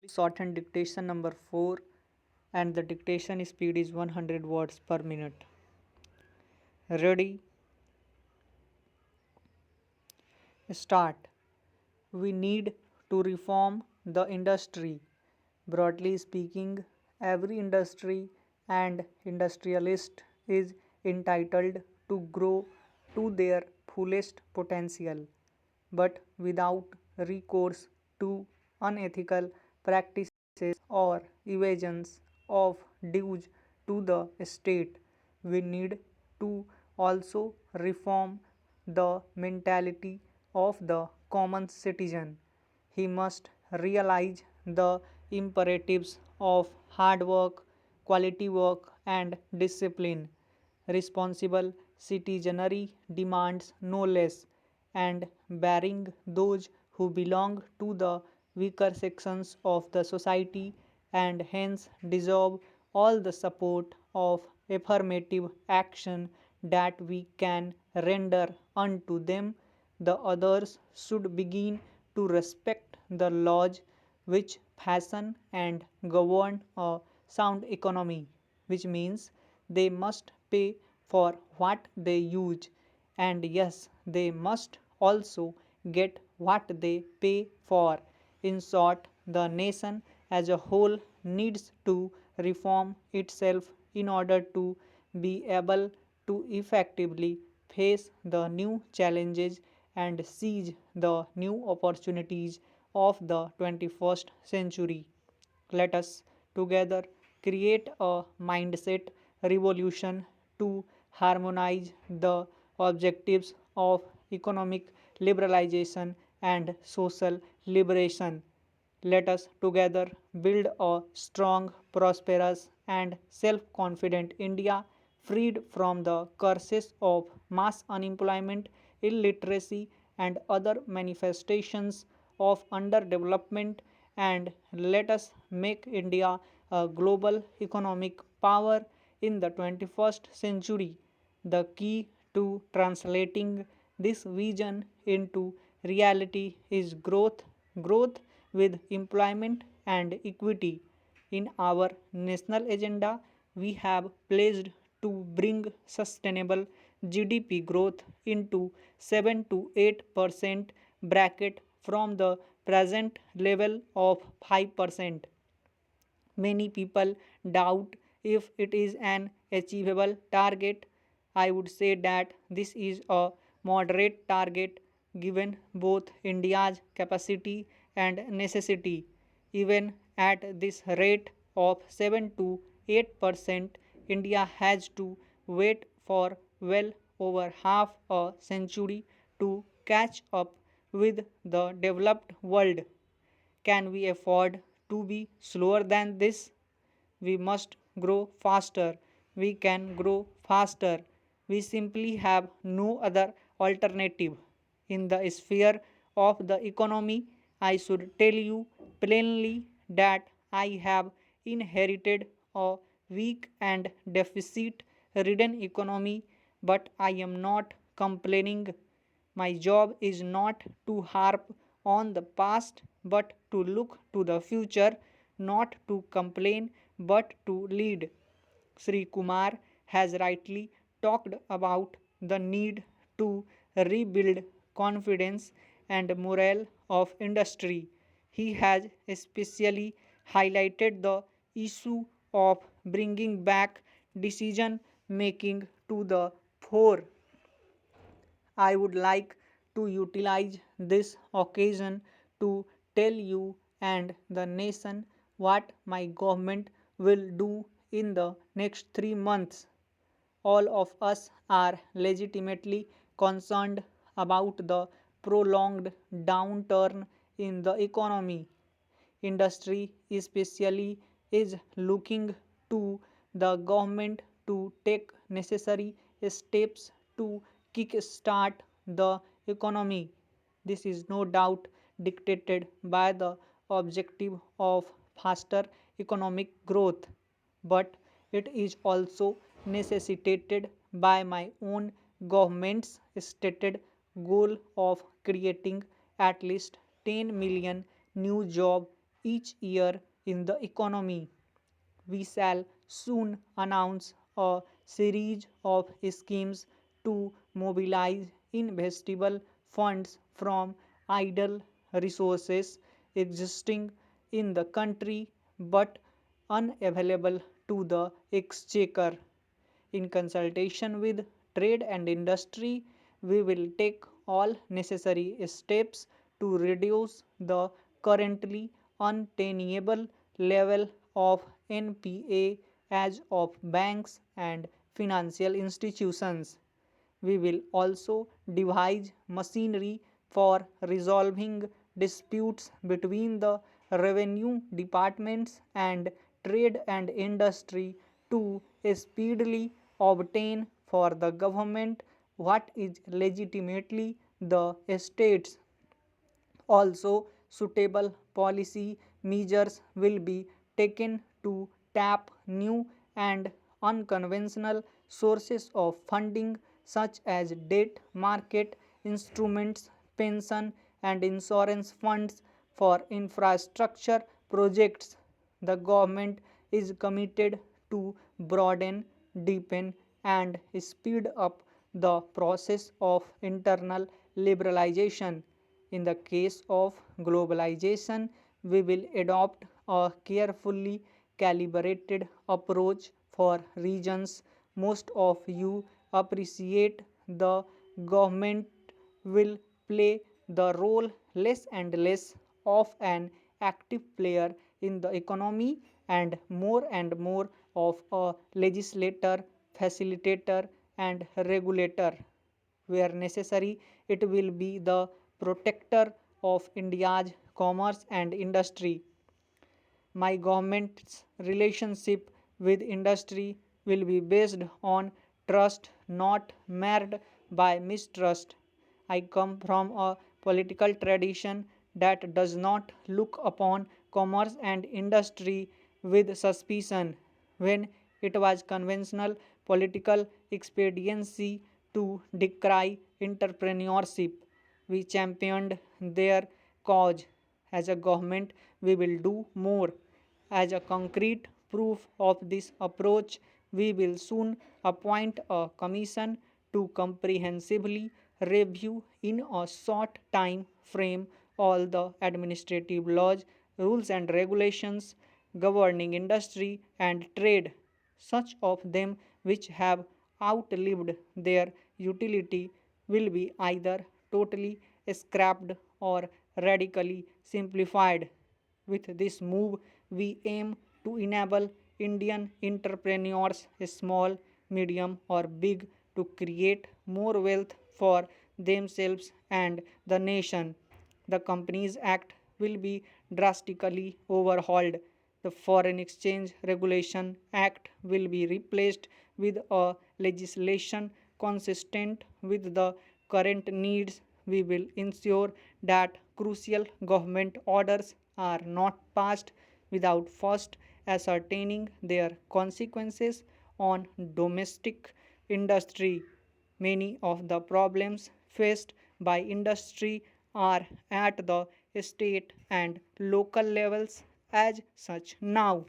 shorthand dictation number 4 and the dictation speed is 100 words per minute. Ready? Start. We need to reform the industry. Broadly speaking, every industry and industrialist is entitled to grow to their fullest potential, but without recourse to unethical practices or evasions of dues to the state. We need to also reform the mentality of the common citizen. He must realize the imperatives of hard work, quality work, and discipline. Responsible citizenry demands no less, and bearing those who belong to the weaker sections of the society and hence deserve all the support of affirmative action that we can render unto them. The others should begin to respect the laws which fashion and govern a sound economy, which means they must pay for what they use, and yes, they must also get what they pay for. In short, the nation as a whole needs to reform itself in order to be able to effectively face the new challenges and seize the new opportunities of the 21st century. Let us together create a mindset revolution to harmonize the objectives of economic liberalization and social liberation. Let us together build a strong, prosperous, and self confident India freed from the curses of mass unemployment, illiteracy, and other manifestations of underdevelopment. And let us make India a global economic power in the 21st century. The key to translating this vision into reality is growth with employment and equity. In our national agenda, we have pledged to bring sustainable GDP growth into 7 to 8% bracket from the present level of 5%. Many people doubt if it is an achievable target. I would say that this is a moderate target given both India's capacity and necessity. Even at this rate of 7 to 8%, India has to wait for well over half a century to catch up with the developed world. Can we afford to be slower than this? We must grow faster. We can grow faster. We simply have no other alternative. In the sphere of the economy, I should tell you plainly that I have inherited a weak and deficit ridden economy, but I am not complaining. My job is not to harp on the past but to look to the future, not to complain but to lead. Sri Kumar has rightly talked about the need to rebuild confidence and morale of industry. He has especially highlighted the issue of bringing back decision making to the fore. I would like to utilize this occasion to tell you and the nation what my government will do in the next 3 months. All of us are legitimately concerned about the prolonged downturn in the economy. Industry especially is looking to the government to take necessary steps to kick-start the economy. This is no doubt dictated by the objective of faster economic growth, but it is also necessitated by my own government's stated goal of creating at least 10 million new jobs each year in the economy. We shall soon announce a series of schemes to mobilize investable funds from idle resources existing in the country but unavailable to the exchequer. In consultation with trade and industry, we will take all necessary steps to reduce the currently untenable level of NPA as of banks and financial institutions. We will also devise machinery for resolving disputes between the revenue departments and trade and industry to speedily obtain for the government what is legitimately the state's. Also, suitable policy measures will be taken to tap new and unconventional sources of funding such as debt market instruments, pension and insurance funds for infrastructure projects. The government is committed to broaden, deepen and speed up the process of internal liberalization. In the case of globalization, we will adopt a carefully calibrated approach for regions. Most of you appreciate the government will play the role less and less of an active player in the economy and more of a legislator, facilitator, and regulator. Where necessary, it will be the protector of India's commerce and industry. My government's relationship with industry will be based on trust, not marred by mistrust. I come from a political tradition that does not look upon commerce and industry with suspicion. When it was conventional political expediency to decry entrepreneurship, we championed their cause. As a government, we will do more. As a concrete proof of this approach, we will soon appoint a commission to comprehensively review in a short time frame all the administrative laws, rules, and regulations governing industry and trade, such of them which have outlived their utility will be either totally scrapped or radically simplified. With this move, we aim to enable Indian entrepreneurs, small, medium, or big, to create more wealth for themselves and the nation. The Companies Act will be drastically overhauled. The Foreign Exchange Regulation Act will be replaced with a legislation consistent with the current needs. We will ensure that crucial government orders are not passed without first ascertaining their consequences on domestic industry. Many of the problems faced by industry are at the state and local levels as such now.